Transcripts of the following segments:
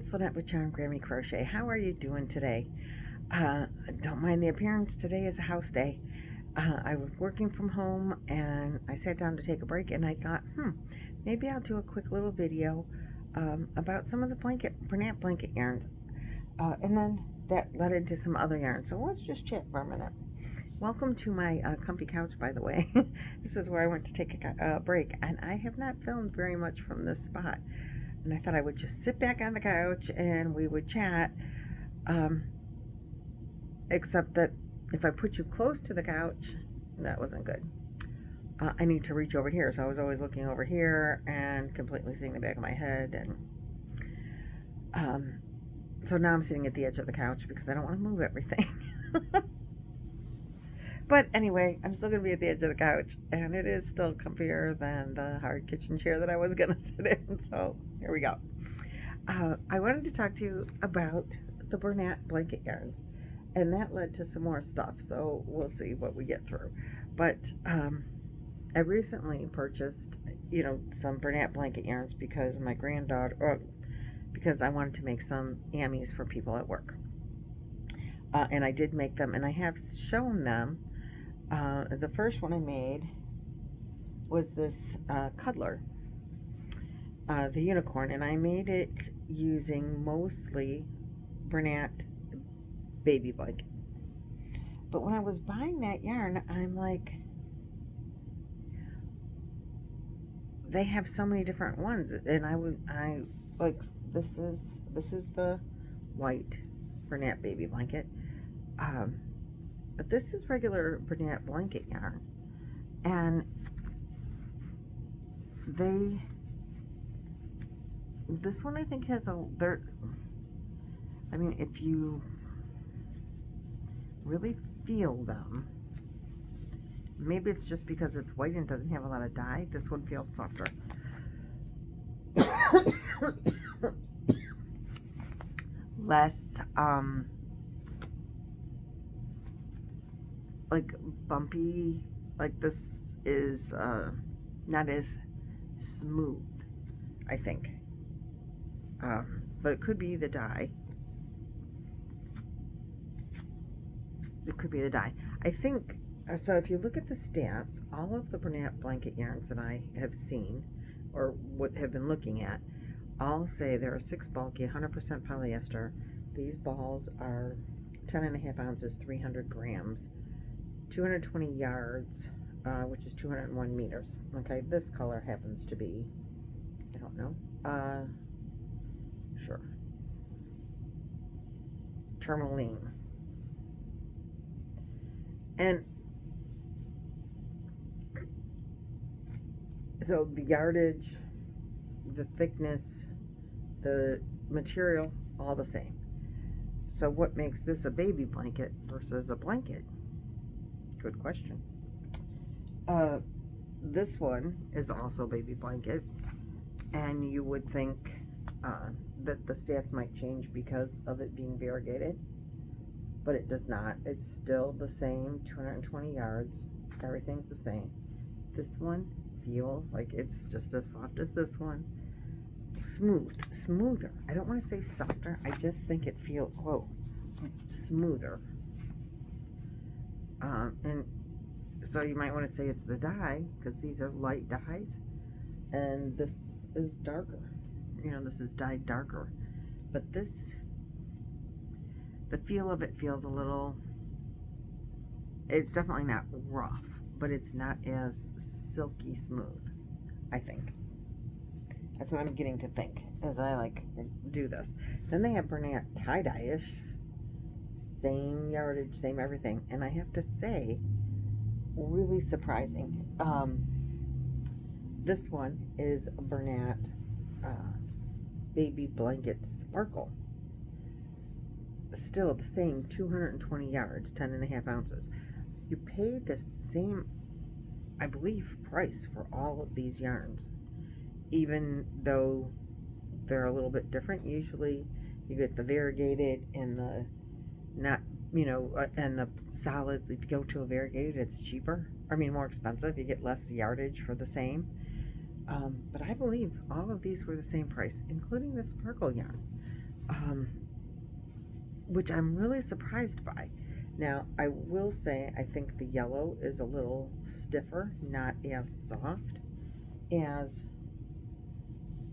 it's Lynette with Charm Grammy Crochet. How are you doing today? Don't mind the appearance. Today is a house day. I was working from home and I sat down to take a break and I thought, maybe I'll do a quick little video about some of the Bernette blanket yarns. And then that led into some other yarns. So let's just chat for a minute. Welcome to my comfy couch, by the way. This is where I went to take a break, and I have not filmed very much from this spot. And I thought I would just sit back on the couch and we would chat, except that if I put you close to the couch, that wasn't good. I need to reach over here, so I was always looking over here and completely seeing the back of my head. And so now I'm sitting at the edge of the couch because I don't want to move everything. But anyway, I'm still going to be at the edge of the couch, and it is still comfier than the hard kitchen chair that I was going to sit in, so here we go. I wanted to talk to you about the Bernette blanket yarns, and that led to some more stuff, so we'll see what we get through. But I recently purchased, some Bernette blanket yarns because my granddaughter, because I wanted to make some amies for people at work. And I did make them, and I have shown them. The first one I made was this cuddler, the unicorn, and I made it using mostly Bernette baby blanket. But when I was buying that yarn, I'm like, they have so many different ones, and I like this is the white Bernette baby blanket. But this is regular Bernette blanket yarn, and this one I think has if you really feel them, maybe it's just because it's white and doesn't have a lot of dye, this one feels softer. Less like bumpy. Like this is not as smooth, I think, but it could be the dye. It could be the dye, I think. So if you look at the stats, all of the Bernette blanket yarns that I have seen or what have been looking at all say there are 6 bulky 100% polyester. These balls are 10.5 ounces, 300 grams, 220 yards, which is 201 meters. Okay, this color happens to be, I don't know, sure, tourmaline. And so the yardage, the thickness, the material, all the same. So what makes this a baby blanket versus a blanket? Good question. This one is also baby blanket, and you would think that the stats might change because of it being variegated, but it does not. It's still the same, 220 yards. Everything's the same. This one feels like it's just as soft as this one. Smoother. I don't want to say softer. I just think it feels, smoother. And so you might want to say it's the dye, because these are light dyes, and this is darker. This is dyed darker. But the feel of it feels a little, it's definitely not rough, but it's not as silky smooth, I think. That's what I'm getting to think as I do this. Then they have Bernette tie-dye-ish, same yardage, same everything, and I have to say, really surprising. This one is a Bernette baby blanket sparkle. Still the same, 220 yards, 10.5 ounces. You pay the same, I believe, price for all of these yarns, even though they're a little bit different. Usually you get the variegated and the not, and the solids. If you go to a variegated, it's cheaper. More expensive. You get less yardage for the same. But I believe all of these were the same price, including the sparkle yarn. which I'm really surprised by. Now, I will say I think the yellow is a little stiffer, not as soft as,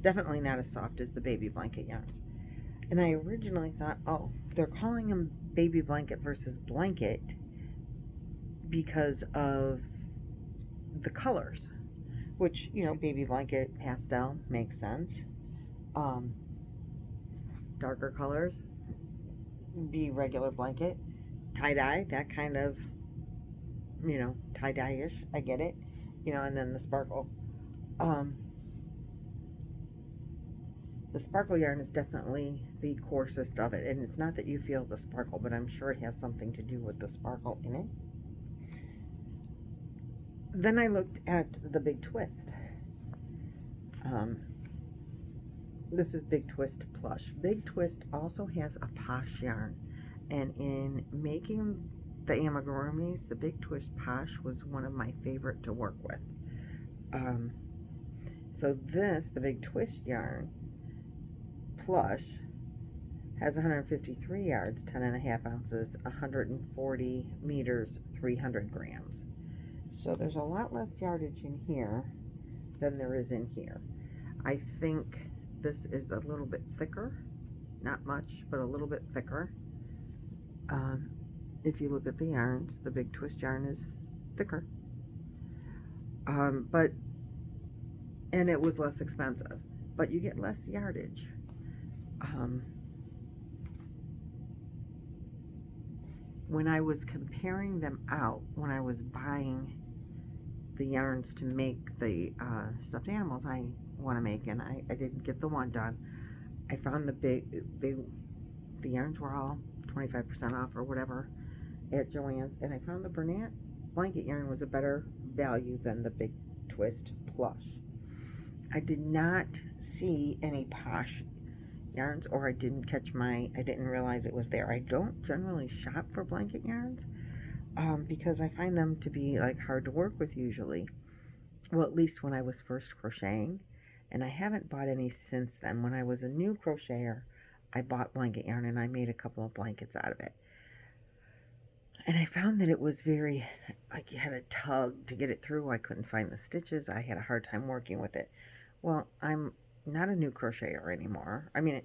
definitely not as soft as the baby blanket yarns. And I originally thought, oh, they're calling them baby blanket versus blanket because of the colors, which, you know, baby blanket pastel makes sense. Darker colors be regular blanket. Tie-dye, that kind of, you know, tie-dye-ish, I get it. You know, and then the sparkle. The sparkle yarn is definitely the coarsest of it, and it's not that you feel the sparkle, but I'm sure it has something to do with the sparkle in it. Then I looked at the Big Twist. This is Big Twist Plush. Big Twist also has a Posh yarn, and in making the amigurumis, the Big Twist Posh was one of my favorite to work with. So this, the Big Twist yarn, Plush, has 153 yards, 10.5 ounces, 140 meters, 300 grams. So there's a lot less yardage in here than there is in here. I think this is a little bit thicker, not much, but a little bit thicker. If you look at the yarns, the Big Twist yarn is thicker. And it was less expensive, but you get less yardage. When I was comparing them out, when I was buying the yarns to make the stuffed animals I want to make, and I didn't get the one done, I found the yarns were all 25% off or whatever at Joann's, and I found the Bernette blanket yarn was a better value than the Big Twist Plush. I did not see any Posh yarns, or I didn't realize it was there. I don't generally shop for blanket yarns because I find them to be like hard to work with usually. Well, at least when I was first crocheting, and I haven't bought any since then. When I was a new crocheter, I bought blanket yarn and I made a couple of blankets out of it. And I found that it was very, like you had a tug to get it through. I couldn't find the stitches. I had a hard time working with it. Well, I'm not a new crocheter anymore. I mean,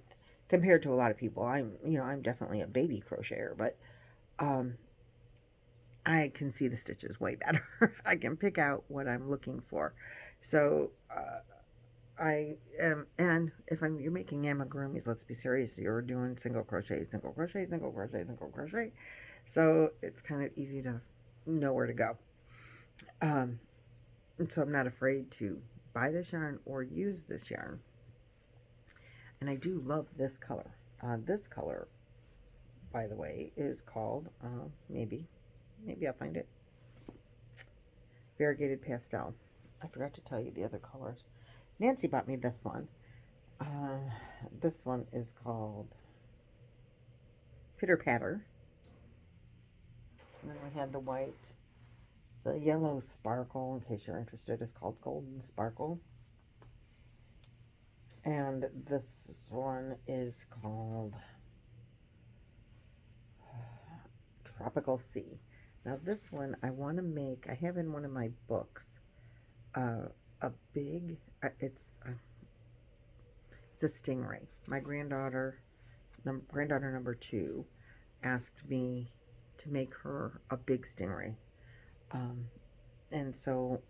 compared to a lot of people, I'm definitely a baby crocheter, but I can see the stitches way better. I can pick out what I'm looking for. So I am, and if you're making amigurumis, let's be serious, you're doing single crochet, single crochet, single crochet, single crochet. So it's kind of easy to know where to go. And so I'm not afraid to buy this yarn or use this yarn. And I do love this color. This color, by the way, is called, maybe I'll find it, Variegated Pastel. I forgot to tell you the other colors. Nancy bought me this one. This one is called Pitter Patter. And then we had the white. The yellow sparkle, in case you're interested, is called Golden Sparkle. And this one is called Tropical Sea. Now this one I want to make, I have in one of my books, a big, it's a stingray. My granddaughter number 2, asked me to make her a big stingray. And so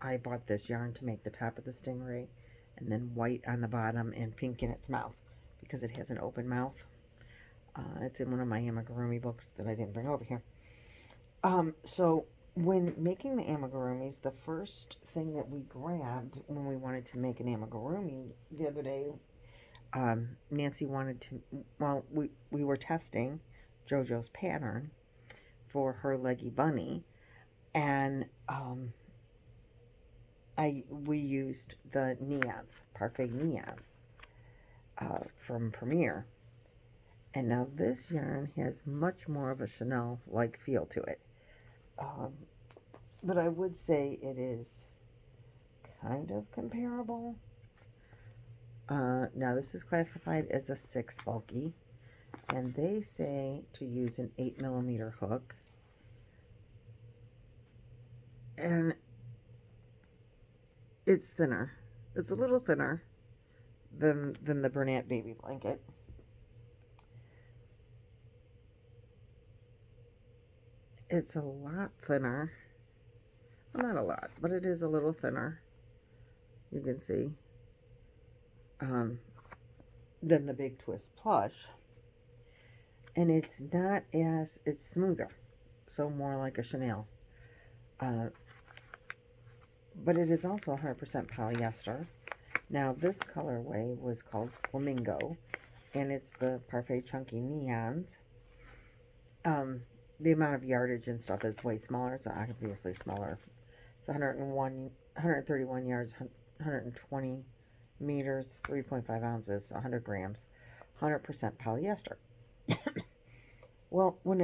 I bought this yarn to make the top of the stingray, and then white on the bottom and pink in its mouth because it has an open mouth. It's in one of my amigurumi books that I didn't bring over here. So when making the amigurumis, the first thing that we grabbed when we wanted to make an amigurumi the other day, Nancy wanted to, well, we were testing JoJo's pattern for her leggy bunny, and we used the neons, Parfait neons, from Premier. And now this yarn has much more of a Chanel-like feel to it. But I would say it is kind of comparable. Now this is classified as a 6 bulky, and they say to use an 8mm hook, and it's thinner. It's a little thinner than the Bernette baby blanket. It's a lot thinner. Well, not a lot, but it is a little thinner. You can see. Than the Big Twist plush. And it's not as, it's smoother. So more like a chenille. But it is also 100% polyester. Now this colorway was called Flamingo. And it's the Parfait Chunky Neons. The amount of yardage and stuff is way smaller. It's obviously smaller. It's 131 yards, 120 meters, 3.5 ounces, 100 grams, 100% polyester. Well, when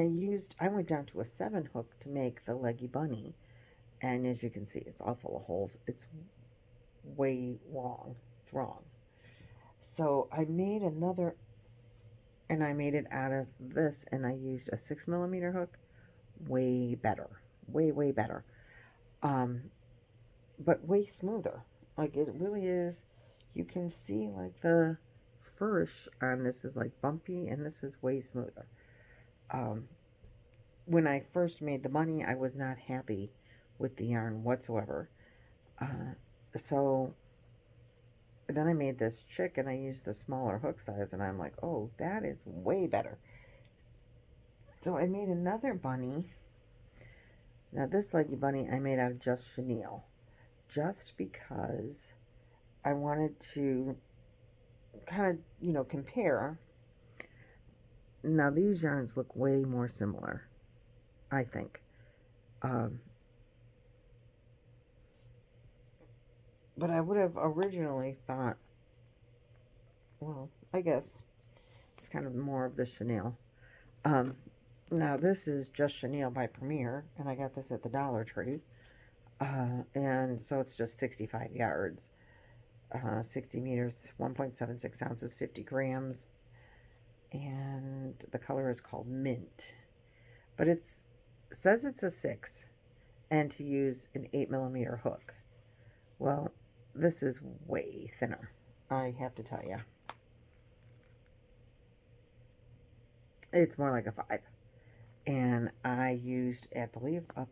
I went down to a 7 hook to make the leggy bunny, and as you can see, it's all full of holes. It's way wrong. It's wrong. So I made another, and I made it out of this, and I used a 6mm hook. Way better. Way better. But way smoother. Like, it really is. You can see, like, the furish on this is, like, bumpy, and this is way smoother. When I first made the bunny, I was not happy with the yarn whatsoever. So then I made this chick, and I used the smaller hook size, and I'm like, oh, that is way better. So I made another bunny. Now this leggy bunny I made out of just chenille. Just because I wanted to kind of, compare. Now these yarns look way more similar, I think. But I would have originally thought, well, I guess it's kind of more of the chenille. Now this is just chenille by Premier, and I got this at the Dollar Tree. And so it's just 65 yards, 60 meters, 1.76 ounces, 50 grams, and the color is called Mint. But it says it's a 6, and to use an 8mm hook. Well, this is way thinner, I have to tell you. It's more like a 5. And I used, I believe, a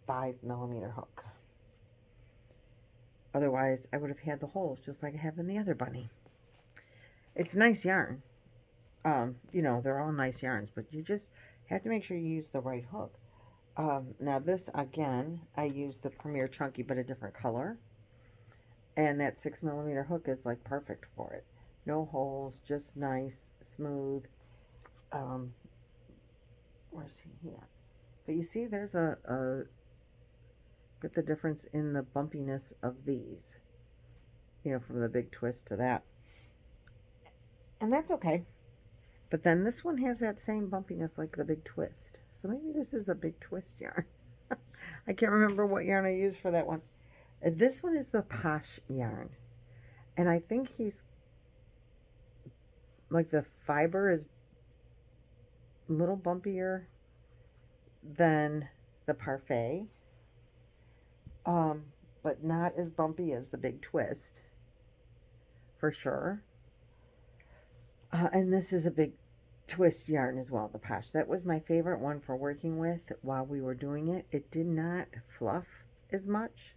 5mm hook. Otherwise, I would have had the holes just like I have in the other bunny. It's nice yarn. They're all nice yarns, but you just have to make sure you use the right hook. Now this, again, I used the Premier Chunky, but a different color. And that 6mm hook is, like, perfect for it. No holes, just nice, smooth. Where's he at? But you see, there's get the difference in the bumpiness of these. From the Big Twist to that. And that's okay. But then this one has that same bumpiness like the Big Twist. So maybe this is a Big Twist yarn. I can't remember what yarn I used for that one. This one is the Posh yarn. And I think he's, like, the fiber is a little bumpier than the Parfait. But not as bumpy as the Big Twist, for sure. And this is a Big Twist yarn as well, the Posh. That was my favorite one for working with while we were doing it. It did not fluff as much,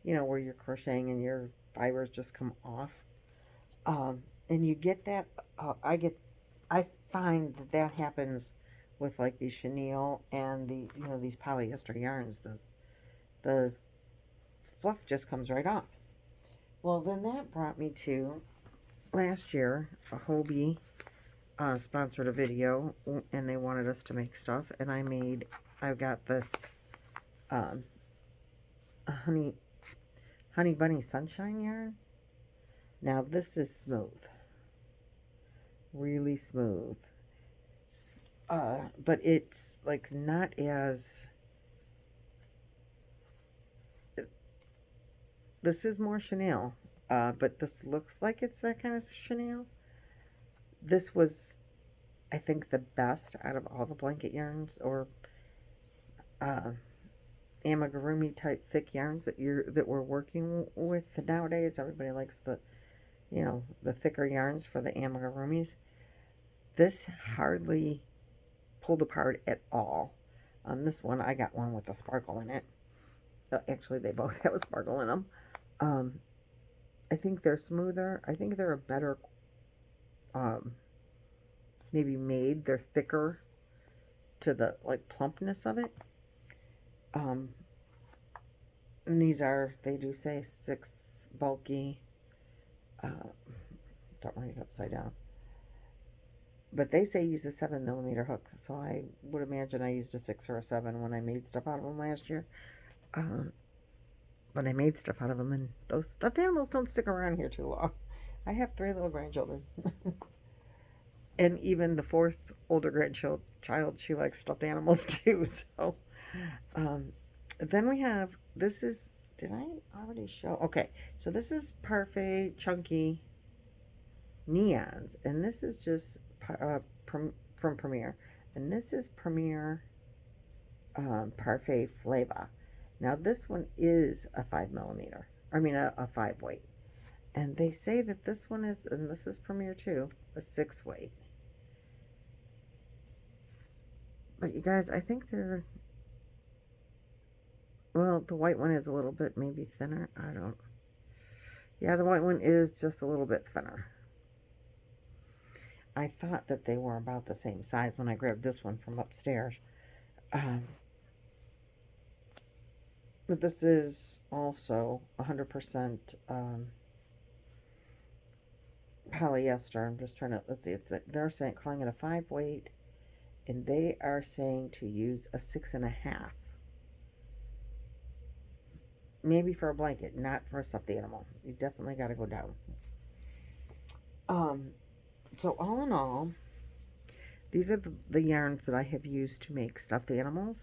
where you're crocheting and your fibers just come off. And you get that, I find that happens with, like, the chenille and the, these polyester yarns. The fluff just comes right off. Well, then that brought me to last year. A Hobie sponsored a video, and they wanted us to make stuff, and I got this honey bunny sunshine yarn. Now this is smooth, really smooth, but it's, like, not as, this is more chenille, but this looks like it's that kind of chenille. This was, I think, the best out of all the blanket yarns or uh, amigurumi type thick yarns that we're working with nowadays. Everybody likes the thicker yarns for the amigurumis. This hardly pulled apart at all. On this one, I got one with a sparkle in it. Actually, they both have a sparkle in them. Um, I think they're smoother. I think they're a better, um, maybe made. They're thicker to the like plumpness of it. Um, and they do say 6 bulky. Uh, don't write it upside down. But they say use a 7 millimeter hook, so I would imagine I used a 6 or a 7 when I made stuff out of them last year. Um, but I made stuff out of them, and those stuffed animals don't stick around here too long. I have 3 little grandchildren, and even the 4th older grandchild, she likes stuffed animals too. So, um, then we have did I already show? Okay, so this is Parfait Chunky Neons, and this is just from Premier, and this is Premier Parfait Flavor. Now this one is a 5 millimeter. I mean a 5 weight, and they say that this one is, and this is Premier too, a 6 weight. But you guys, I think they're, well, the white one is a little bit maybe thinner. I don't. Yeah, the white one is just a little bit thinner. I thought that they were about the same size when I grabbed this one from upstairs. Um, but this is also 100% polyester. I'm just trying to, let's see, they're calling it a 5 weight, and they are saying to use a 6.5. Maybe for a blanket, not for a stuffed animal. You definitely got to go down. So all in all, these are the yarns that I have used to make stuffed animals.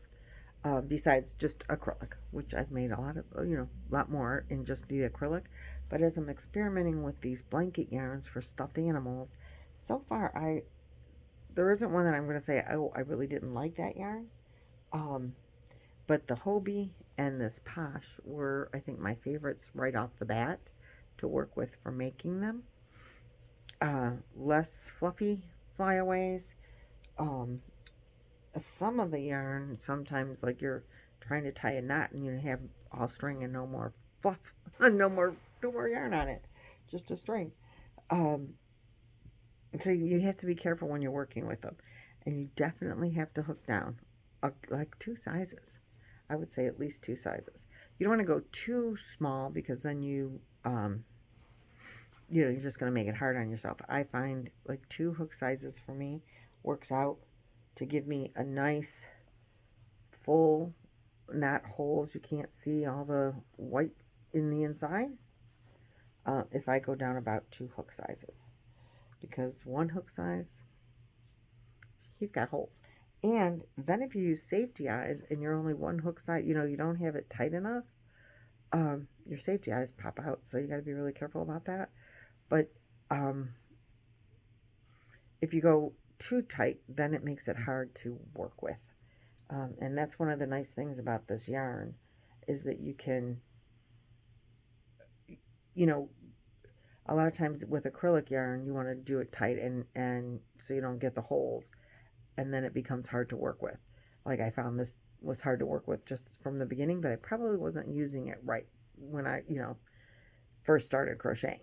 Besides just acrylic, which I've made a lot more in just the acrylic. But as I'm experimenting with these blanket yarns for stuffed animals, so far there isn't one that I'm going to say, oh, I really didn't like that yarn. But the Hobie and this Posh were, I think, my favorites right off the bat to work with for making them. Less fluffy flyaways. Some of the yarn, sometimes like you're trying to tie a knot and you have all string and no more fluff, no more yarn on it, just a string. So you have to be careful when you're working with them, and you definitely have to hook down, like 2 sizes. I would say at least 2 sizes. You don't want to go too small because then you're just going to make it hard on yourself. I find like 2 hook sizes for me works out to give me a nice full knot holes. You can't see all the white in the inside if I go down about 2 hook sizes, because 1 hook size, he's got holes. And then if you use safety eyes and you're only 1 hook size, you don't have it tight enough, your safety eyes pop out, so you got to be really careful about that. But if you go too tight, then it makes it hard to work with. And that's one of the nice things about this yarn, is that you can, a lot of times with acrylic yarn, you want to do it tight and so you don't get the holes, and then it becomes hard to work with. Like I found this was hard to work with just from the beginning, but I probably wasn't using it right when I, first started crocheting.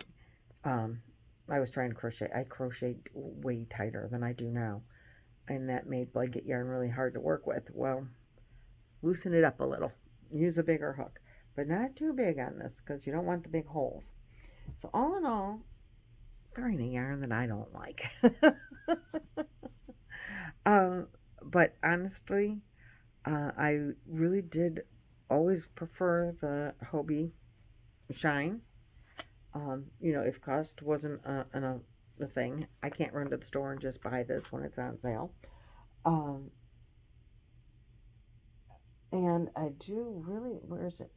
I was trying to crochet. I crocheted way tighter than I do now, and that made blanket yarn really hard to work with. Well, loosen it up a little. Use a bigger hook, but not too big on this because you don't want the big holes. So all in all, there ain't a yarn that I don't like. But honestly, I really did always prefer the Hobie Shine. If cost wasn't a thing, I can't run to the store and just buy this when it's on sale. And I do really, where is it?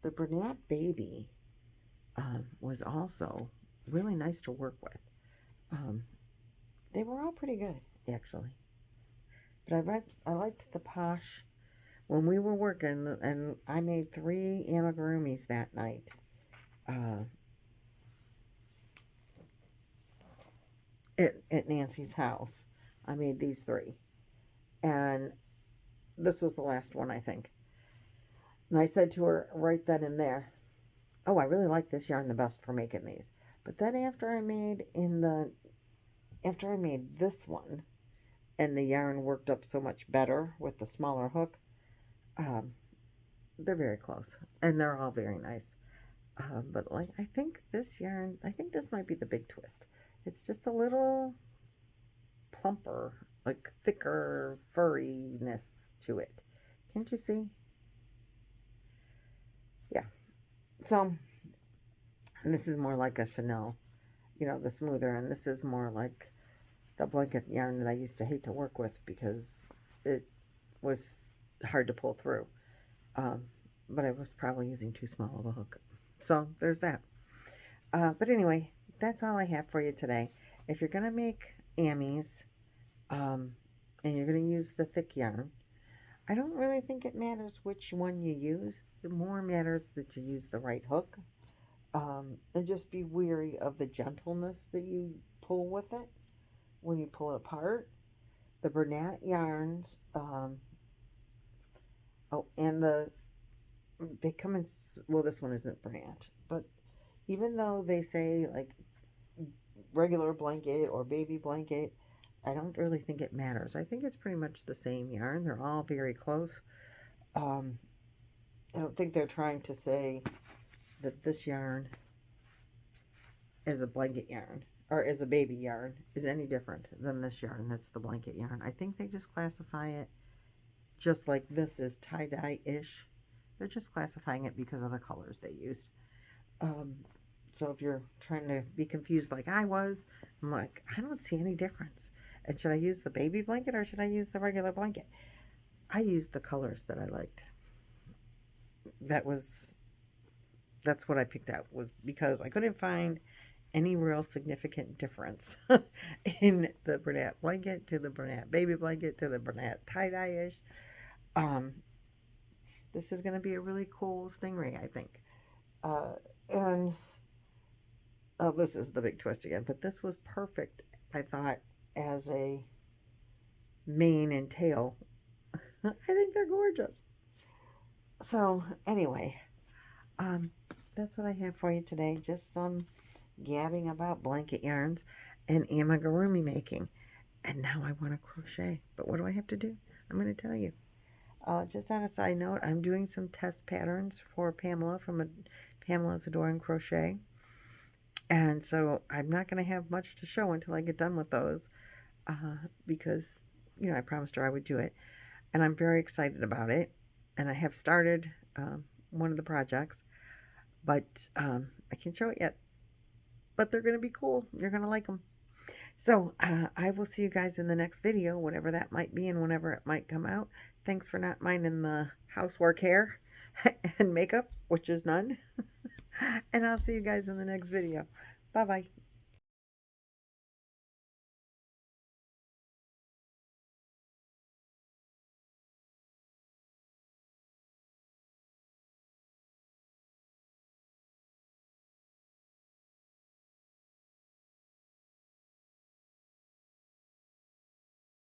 The Bernette Baby. was also really nice to work with. Um, they were all pretty good, actually. But I liked the Posh when we were working, and I made 3 amigurumis that night. Uh, at Nancy's house, I made these 3, and this was the last one, I think. And I said to her right then and there, "Oh, I really like this yarn the best for making these." But then after I made this one, and the yarn worked up so much better with the smaller hook, um, they're very close, and they're all very nice. But like, I think this might be the big twist. It's just a little plumper, like thicker furriness to it. Can't you see? Yeah. So, and this is more like a Chanel, the smoother, and this is more like the blanket yarn that I used to hate to work with because it was hard to pull through. Um, but I was probably using too small of a hook. So there's that. But anyway, that's all I have for you today. If you're going to make amies, and you're going to use the thick yarn, I don't really think it matters which one you use. It more matters that you use the right hook. And just be weary of the gentleness that you pull with it when you pull it apart. The Bernette yarns, and they come in, well, this one isn't Bernette, but even though they say like regular blanket or baby blanket, I don't really think it matters. I think it's pretty much the same yarn. They're all very close. Um, I don't think they're trying to say that this yarn is a blanket yarn or is a baby yarn is any different than this yarn that's the blanket yarn. I think they just classify it just like this is tie-dye-ish. They're just classifying it because of the colors they used. Um, so if you're trying to be confused like I was, I'm like, I don't see any difference. And should I use the baby blanket or should I use the regular blanket? I used the colors that I liked. That's what I picked out, was because I couldn't find any real significant difference in the Bernette blanket to the Bernette baby blanket to the Bernette tie-dye-ish. Um, this is going to be a really cool stingray, I think. And oh, this is the big twist again, but this was perfect, I thought, as a mane and tail. I think they're gorgeous. So anyway, um, that's what I have for you today. Just some gabbing about blanket yarns and amigurumi making. And now I want to crochet. But what do I have to do? I'm going to tell you. Just on a side note, I'm doing some test patterns for Pamela from Pamela's Adoring Crochet. And so I'm not going to have much to show until I get done with those because, I promised her I would do it. And I'm very excited about it. And I have started one of the projects, but I can't show it yet. But they're going to be cool. You're going to like them. So I will see you guys in the next video, whatever that might be and whenever it might come out. Thanks for not minding the housework hair and makeup, which is none. And I'll see you guys in the next video. Bye-bye.